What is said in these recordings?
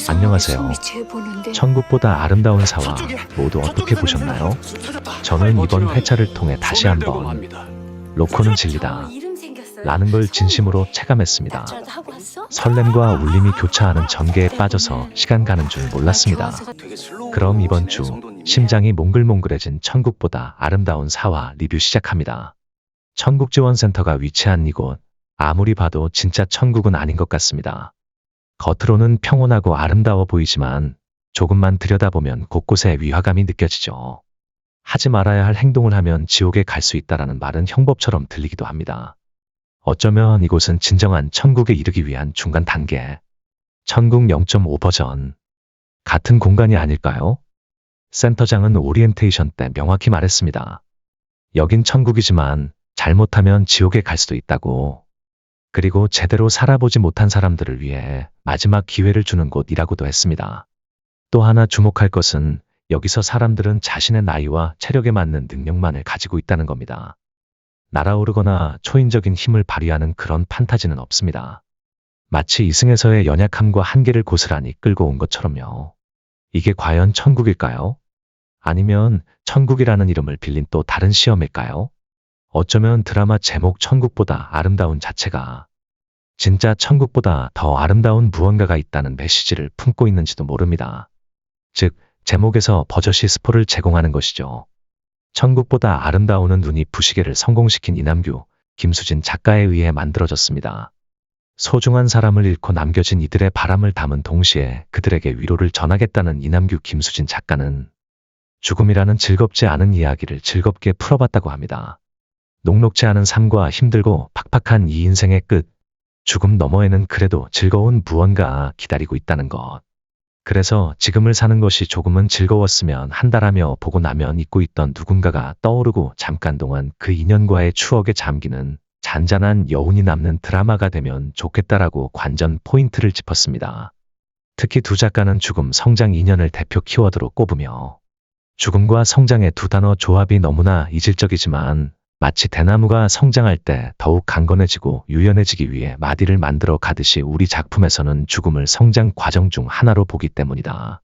안녕하세요. 천국보다 아름다운 사와 모두 어떻게 보셨나요? 저는 이번 회차를 통해 다시 한번 로코는 진리다 라는 걸 진심으로 체감했습니다. 설렘과 울림이 교차하는 전개에 빠져서 시간 가는 줄 몰랐습니다. 그럼 이번 주 심장이 몽글몽글해진 천국보다 아름다운 사와 리뷰 시작합니다. 천국지원센터가 위치한 이곳, 아무리 봐도 진짜 천국은 아닌 것 같습니다. 겉으로는 평온하고 아름다워 보이지만 조금만 들여다보면 곳곳에 위화감이 느껴지죠. 하지 말아야 할 행동을 하면 지옥에 갈 수 있다라는 말은 형법처럼 들리기도 합니다. 어쩌면 이곳은 진정한 천국에 이르기 위한 중간 단계, 천국 0.5 버전 같은 공간이 아닐까요? 센터장은 오리엔테이션 때 명확히 말했습니다. 여긴 천국이지만 잘못하면 지옥에 갈 수도 있다고. 그리고 제대로 살아보지 못한 사람들을 위해 마지막 기회를 주는 곳이라고도 했습니다. 또 하나 주목할 것은 여기서 사람들은 자신의 나이와 체력에 맞는 능력만을 가지고 있다는 겁니다. 날아오르거나 초인적인 힘을 발휘하는 그런 판타지는 없습니다. 마치 이승에서의 연약함과 한계를 고스란히 끌고 온 것처럼요. 이게 과연 천국일까요? 아니면 천국이라는 이름을 빌린 또 다른 시험일까요? 어쩌면 드라마 제목 천국보다 아름다운 자체가 진짜 천국보다 더 아름다운 무언가가 있다는 메시지를 품고 있는지도 모릅니다. 즉, 제목에서 버젓이 스포를 제공하는 것이죠. 천국보다 아름다우는 눈이 부시게를 성공시킨 이남규, 김수진 작가에 의해 만들어졌습니다. 소중한 사람을 잃고 남겨진 이들의 바람을 담은 동시에 그들에게 위로를 전하겠다는 이남규, 김수진 작가는 죽음이라는 즐겁지 않은 이야기를 즐겁게 풀어봤다고 합니다. 녹록지 않은 삶과 힘들고 팍팍한 이 인생의 끝, 죽음 너머에는 그래도 즐거운 무언가 기다리고 있다는 것. 그래서 지금을 사는 것이 조금은 즐거웠으면 한다라며 보고 나면 잊고 있던 누군가가 떠오르고 잠깐 동안 그 인연과의 추억에 잠기는 잔잔한 여운이 남는 드라마가 되면 좋겠다라고 관전 포인트를 짚었습니다. 특히 두 작가는 죽음, 성장 인연을 대표 키워드로 꼽으며 죽음과 성장의 두 단어 조합이 너무나 이질적이지만 마치 대나무가 성장할 때 더욱 강건해지고 유연해지기 위해 마디를 만들어 가듯이 우리 작품에서는 죽음을 성장 과정 중 하나로 보기 때문이다.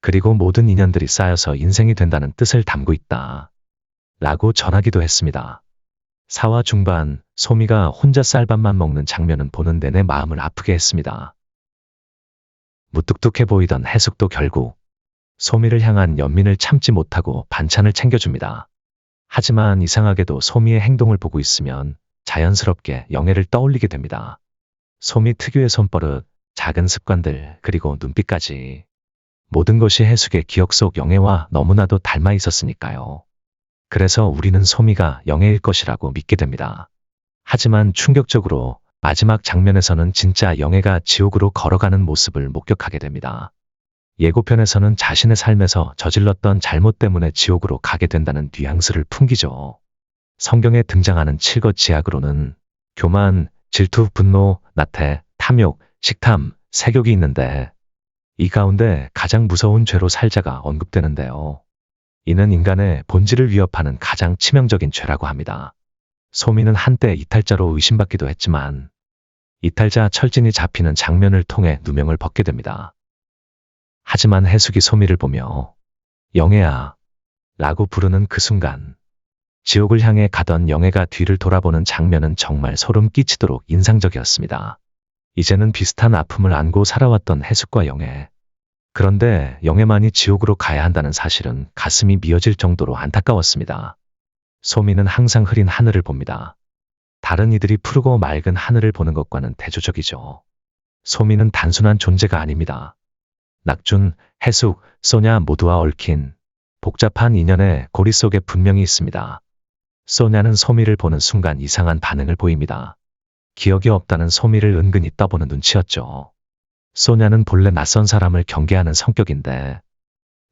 그리고 모든 인연들이 쌓여서 인생이 된다는 뜻을 담고 있다. 라고 전하기도 했습니다. 사화 중반, 소미가 혼자 쌀밥만 먹는 장면은 보는 내내 마음을 아프게 했습니다. 무뚝뚝해 보이던 해숙도 결국 소미를 향한 연민을 참지 못하고 반찬을 챙겨줍니다. 하지만 이상하게도 소미의 행동을 보고 있으면 자연스럽게 영애를 떠올리게 됩니다. 소미 특유의 손버릇, 작은 습관들, 그리고 눈빛까지 모든 것이 해숙의 기억 속 영애와 너무나도 닮아 있었으니까요. 그래서 우리는 소미가 영애일 것이라고 믿게 됩니다. 하지만 충격적으로 마지막 장면에서는 진짜 영애가 지옥으로 걸어가는 모습을 목격하게 됩니다. 예고편에서는 자신의 삶에서 저질렀던 잘못 때문에 지옥으로 가게 된다는 뉘앙스를 풍기죠. 성경에 등장하는 7것 지약으로는 교만, 질투, 분노, 나태, 탐욕, 식탐, 색욕이 있는데 이 가운데 가장 무서운 죄로 살자가 언급되는데요. 이는 인간의 본질을 위협하는 가장 치명적인 죄라고 합니다. 소미는 한때 이탈자로 의심받기도 했지만 이탈자 철진이 잡히는 장면을 통해 누명을 벗게 됩니다. 하지만 해숙이 소미를 보며 영애야 라고 부르는 그 순간 지옥을 향해 가던 영애가 뒤를 돌아보는 장면은 정말 소름 끼치도록 인상적이었습니다. 이제는 비슷한 아픔을 안고 살아왔던 해숙과 영애. 그런데 영애만이 지옥으로 가야 한다는 사실은 가슴이 미어질 정도로 안타까웠습니다. 소미는 항상 흐린 하늘을 봅니다. 다른 이들이 푸르고 맑은 하늘을 보는 것과는 대조적이죠. 소미는 단순한 존재가 아닙니다. 낙준, 해숙, 소냐 모두와 얽힌 복잡한 인연의 고리 속에 분명히 있습니다. 소냐는 소미를 보는 순간 이상한 반응을 보입니다. 기억이 없다는 소미를 은근히 떠보는 눈치였죠. 소냐는 본래 낯선 사람을 경계하는 성격인데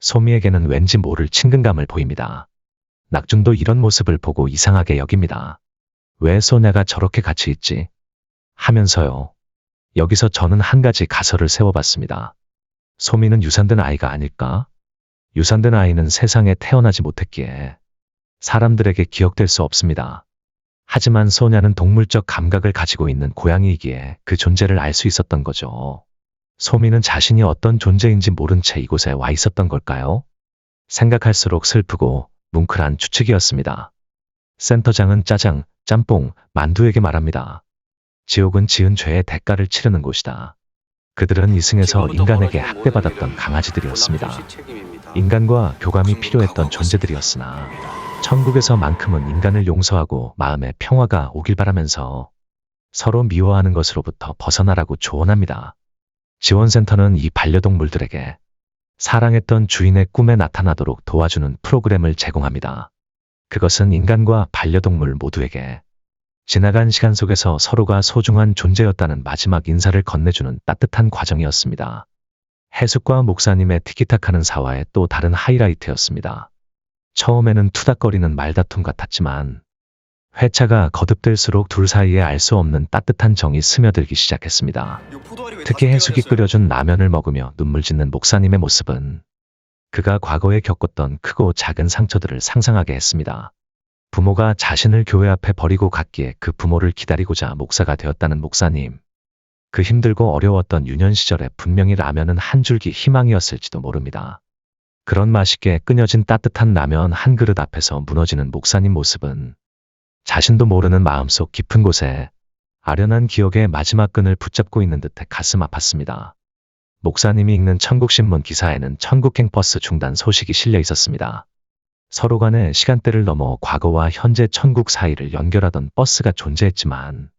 소미에게는 왠지 모를 친근감을 보입니다. 낙준도 이런 모습을 보고 이상하게 여깁니다. 왜 소냐가 저렇게 같이 있지? 하면서요. 여기서 저는 한 가지 가설을 세워봤습니다. 소미는 유산된 아이가 아닐까? 유산된 아이는 세상에 태어나지 못했기에 사람들에게 기억될 수 없습니다. 하지만 소냐는 동물적 감각을 가지고 있는 고양이이기에 그 존재를 알 수 있었던 거죠. 소미는 자신이 어떤 존재인지 모른 채 이곳에 와 있었던 걸까요? 생각할수록 슬프고 뭉클한 추측이었습니다. 센터장은 짜장, 짬뽕, 만두에게 말합니다. 지옥은 지은 죄의 대가를 치르는 곳이다. 그들은 이승에서 인간에게 학대받았던 강아지들이었습니다. 인간과 교감이 필요했던 존재들이었으나 천국에서만큼은 인간을 용서하고 마음의 평화가 오길 바라면서 서로 미워하는 것으로부터 벗어나라고 조언합니다. 지원센터는 이 반려동물들에게 사랑했던 주인의 꿈에 나타나도록 도와주는 프로그램을 제공합니다. 그것은 인간과 반려동물 모두에게 지나간 시간 속에서 서로가 소중한 존재였다는 마지막 인사를 건네주는 따뜻한 과정이었습니다. 해숙과 목사님의 티키타카는 사화의 또 다른 하이라이트였습니다. 처음에는 투닥거리는 말다툼 같았지만 회차가 거듭될수록 둘 사이에 알 수 없는 따뜻한 정이 스며들기 시작했습니다. 특히 해숙이 끓여준 라면을 먹으며 눈물 짓는 목사님의 모습은 그가 과거에 겪었던 크고 작은 상처들을 상상하게 했습니다. 부모가 자신을 교회 앞에 버리고 갔기에 그 부모를 기다리고자 목사가 되었다는 목사님. 그 힘들고 어려웠던 유년 시절에 분명히 라면은 한 줄기 희망이었을지도 모릅니다. 그런 맛있게 끓여진 따뜻한 라면 한 그릇 앞에서 무너지는 목사님 모습은 자신도 모르는 마음속 깊은 곳에 아련한 기억의 마지막 끈을 붙잡고 있는 듯해 가슴 아팠습니다. 목사님이 읽는 천국신문 기사에는 천국행 버스 중단 소식이 실려 있었습니다. 서로 간의 시간대를 넘어 과거와 현재 천국 사이를 연결하던 버스가 존재했지만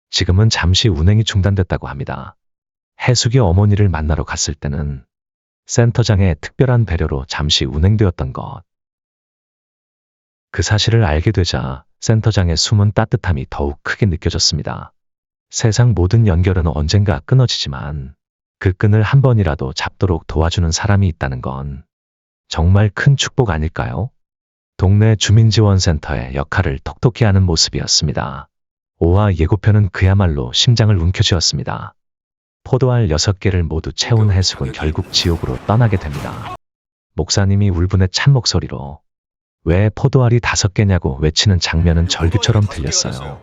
지금은 잠시 운행이 중단됐다고 합니다. 해숙이 어머니를 만나러 갔을 때는 센터장의 특별한 배려로 잠시 운행되었던 것. 그 사실을 알게 되자 센터장의 숨은 따뜻함이 더욱 크게 느껴졌습니다. 세상 모든 연결은 언젠가 끊어지지만 그 끈을 한 번이라도 잡도록 도와주는 사람이 있다는 건 정말 큰 축복 아닐까요? 동네 주민지원센터의 역할을 톡톡히 하는 모습이었습니다. 5화 예고편은 그야말로 심장을 움켜쥐었습니다. 포도알 6개를 모두 채운 해숙은 결국 지옥으로 떠나게 됩니다. 목사님이 울분의 찬 목소리로 왜 포도알이 5개냐고 외치는 장면은 절규처럼 들렸어요.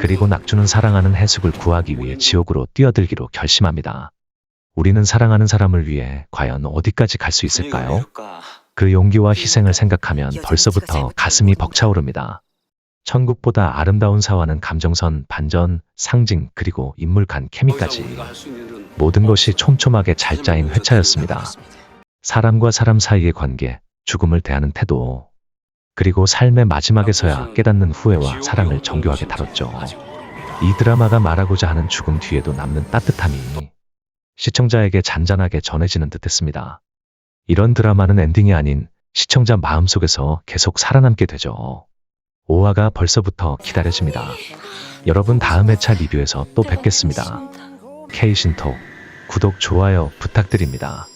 그리고 낙주는 사랑하는 해숙을 구하기 위해 지옥으로 뛰어들기로 결심합니다. 우리는 사랑하는 사람을 위해 과연 어디까지 갈 수 있을까요? 그 용기와 희생을 생각하면 벌써부터 가슴이 벅차오릅니다. 천국보다 아름다운 사화는 감정선, 반전, 상징, 그리고 인물 간 케미까지 모든 것이 촘촘하게 잘 짜인 회차였습니다. 사람과 사람 사이의 관계, 죽음을 대하는 태도, 그리고 삶의 마지막에서야 깨닫는 후회와 사랑을 정교하게 다뤘죠. 이 드라마가 말하고자 하는 죽음 뒤에도 남는 따뜻함이 시청자에게 잔잔하게 전해지는 듯했습니다. 이런 드라마는 엔딩이 아닌 시청자 마음속에서 계속 살아남게 되죠. 5화가 벌써부터 기다려집니다. 여러분 다음 회차 리뷰에서 또 뵙겠습니다. K신톡 구독, 좋아요 부탁드립니다.